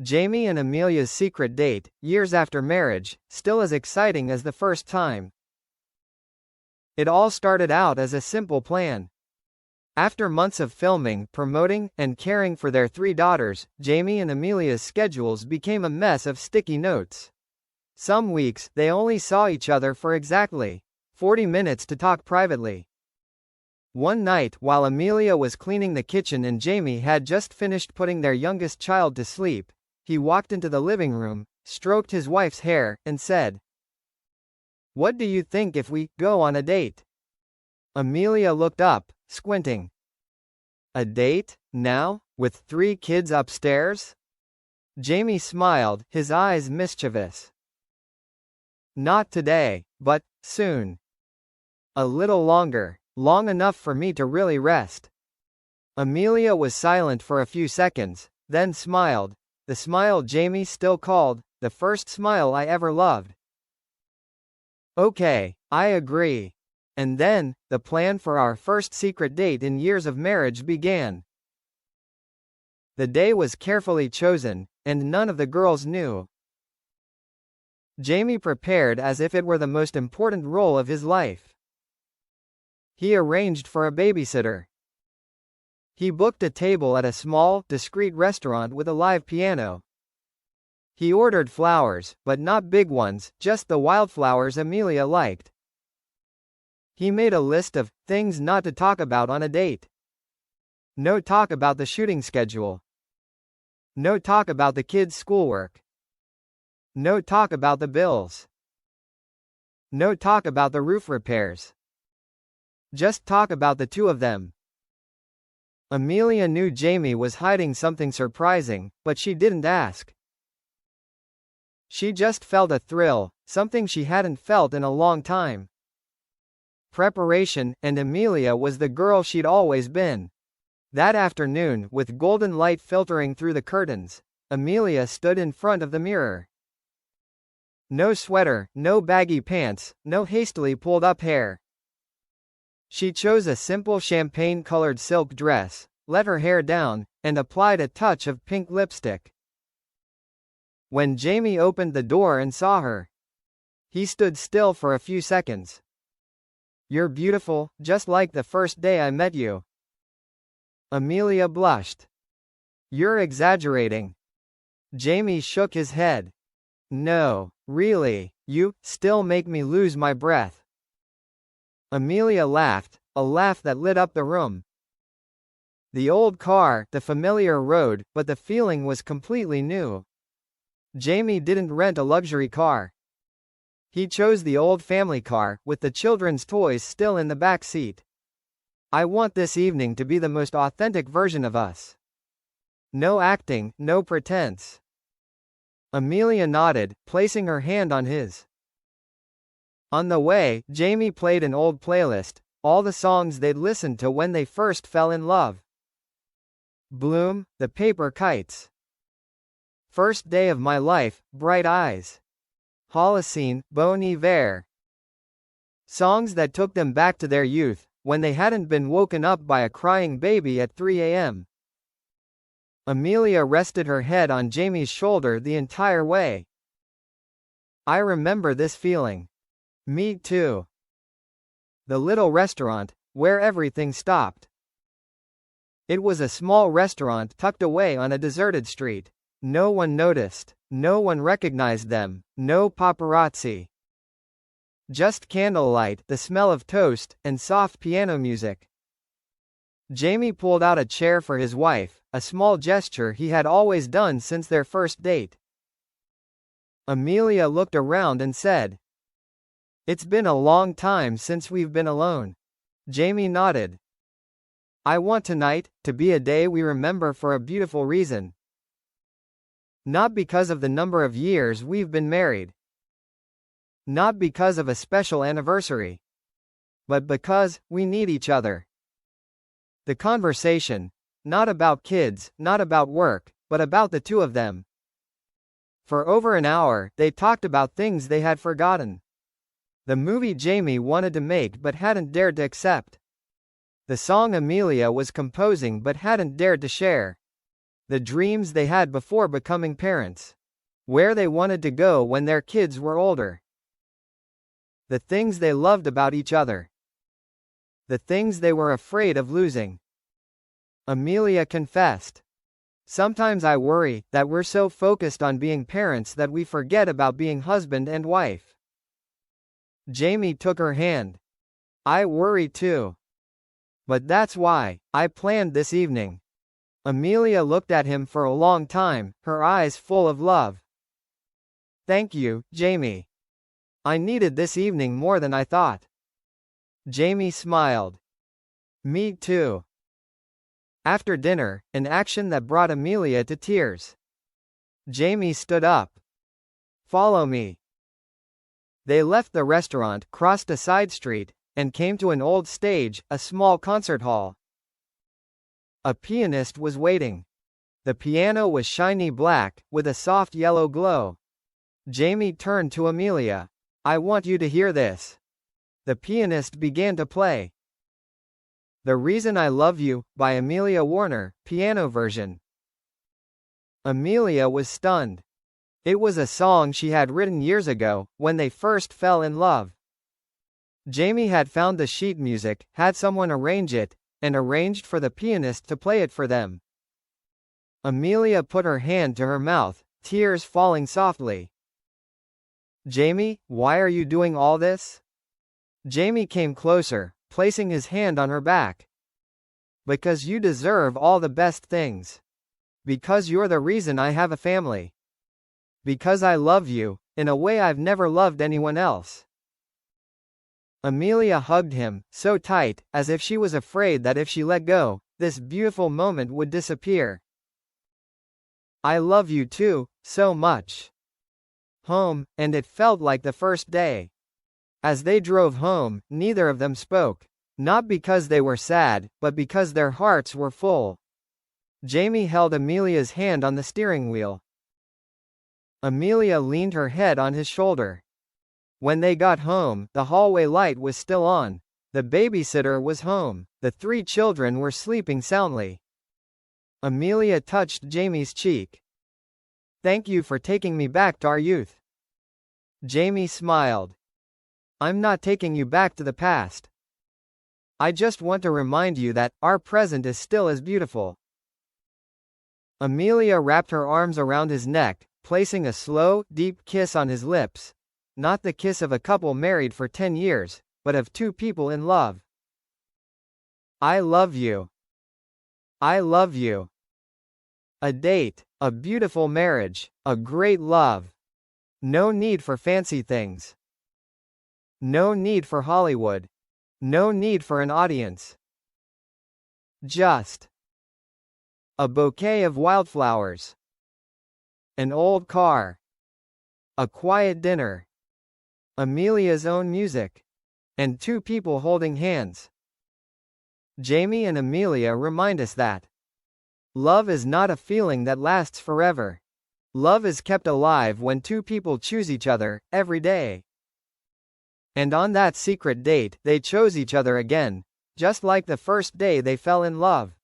Jamie and Amelia's secret date, years after marriage, still as exciting as the first time. It all started out as a simple plan. After months of filming, promoting, and caring for their 3 daughters, Jamie and Amelia's schedules became a mess of sticky notes. Some weeks, they only saw each other for exactly 40 minutes to talk privately. One night, while Amelia was cleaning the kitchen and Jamie had just finished putting their youngest child to sleep, he walked into the living room, stroked his wife's hair, and said, "What do you think if we go on a date?" Amelia looked up, squinting. "A date? Now? With 3 kids upstairs?" Jamie smiled, his eyes mischievous. "Not today, but soon. A little longer. Long enough for me to really rest." Amelia was silent for a few seconds, then smiled, the smile Jamie still called the first smile I ever loved. "Okay, I agree." And then, the plan for our first secret date in years of marriage began. The day was carefully chosen, and none of the girls knew. Jamie prepared as if it were the most important role of his life. He arranged for a babysitter. He booked a table at a small, discreet restaurant with a live piano. He ordered flowers, but not big ones, just the wildflowers Amelia liked. He made a list of things not to talk about on a date. No talk about the shooting schedule. No talk about the kids' schoolwork. No talk about the bills. No talk about the roof repairs. Just talk about the 2 of them. Amelia knew Jamie was hiding something surprising, but she didn't ask. She just felt a thrill, something she hadn't felt in a long time. Preparation, and Amelia was the girl she'd always been. That afternoon, with golden light filtering through the curtains, Amelia stood in front of the mirror. No sweater, no baggy pants, no hastily pulled up hair. She chose a simple champagne-colored silk dress, let her hair down, and applied a touch of pink lipstick. When Jamie opened the door and saw her, he stood still for a few seconds. "You're beautiful, just like the first day I met you." Amelia blushed. "You're exaggerating." Jamie shook his head. "No, really, you still make me lose my breath." Amelia laughed, a laugh that lit up the room. The old car, the familiar road, but the feeling was completely new. Jamie didn't rent a luxury car. He chose the old family car, with the children's toys still in the back seat. "I want this evening to be the most authentic version of us. No acting, no pretense." Amelia nodded, placing her hand on his. On the way, Jamie played an old playlist, all the songs they'd listened to when they first fell in love. Bloom, The Paper Kites. First Day of My Life, Bright Eyes. Holocene, Bon Iver. Songs that took them back to their youth, when they hadn't been woken up by a crying baby at 3 a.m. Amelia rested her head on Jamie's shoulder the entire way. "I remember this feeling." "Me too." The little restaurant, where everything stopped. It was a small restaurant tucked away on a deserted street. No one noticed. No one recognized them. No paparazzi. Just candlelight, the smell of toast, and soft piano music. Jamie pulled out a chair for his wife, a small gesture he had always done since their first date. Amelia looked around and said, "It's been a long time since we've been alone." Jamie nodded. "I want tonight to be a day we remember for a beautiful reason. Not because of the number of years we've been married. Not because of a special anniversary. But because we need each other." The conversation, not about kids, not about work, but about the 2 of them. For over an hour, they talked about things they had forgotten. The movie Jamie wanted to make but hadn't dared to accept. The song Amelia was composing but hadn't dared to share. the dreams they had before becoming parents, where they wanted to go when their kids were older, the things they loved about each other, the things they were afraid of losing. Amelia confessed, "Sometimes I worry that we're so focused on being parents that we forget about being husband and wife." Jamie took her hand. "I worry too. But that's why I planned this evening." Amelia looked at him for a long time, her eyes full of love. "Thank you, Jamie. I needed this evening more than I thought." Jamie smiled. "Me too." After dinner, an action that brought Amelia to tears. Jamie stood up. "Follow me." They left the restaurant, crossed a side street, and came to an old stage, a small concert hall. A pianist was waiting. The piano was shiny black, with a soft yellow glow. Jamie turned to Amelia. "I want you to hear this." The pianist began to play "The Reason I Love You" by Amelia Warner, piano version. Amelia was stunned. It was a song she had written years ago, when they first fell in love. Jamie had found the sheet music, had someone arrange it, and arranged for the pianist to play it for them. Amelia put her hand to her mouth, tears falling softly. "Jamie, why are you doing all this?" Jamie came closer, placing his hand on her back. "Because you deserve all the best things. Because you're the reason I have a family. Because I love you, in a way I've never loved anyone else." Amelia hugged him, so tight, as if she was afraid that if she let go, this beautiful moment would disappear. "I love you too, so much." Home, and it felt like the first day. As they drove home, neither of them spoke. Not because they were sad, but because their hearts were full. Jamie held Amelia's hand on the steering wheel. Amelia leaned her head on his shoulder. When they got home, the hallway light was still on. The babysitter was home. The 3 children were sleeping soundly. Amelia touched Jamie's cheek. "Thank you for taking me back to our youth." Jamie smiled. "I'm not taking you back to the past. I just want to remind you that our present is still as beautiful." Amelia wrapped her arms around his neck, placing a slow, deep kiss on his lips. Not the kiss of a couple married for 10 years, but of 2 people in love. "I love you. I love you." A date, a beautiful marriage, a great love. No need for fancy things. No need for Hollywood. No need for an audience. Just a bouquet of wildflowers. An old car. A quiet dinner. Amelia's own music. And 2 people holding hands. Jamie and Amelia remind us that love is not a feeling that lasts forever. Love is kept alive when 2 people choose each other, every day. And on that secret date, they chose each other again, just like the first day they fell in love.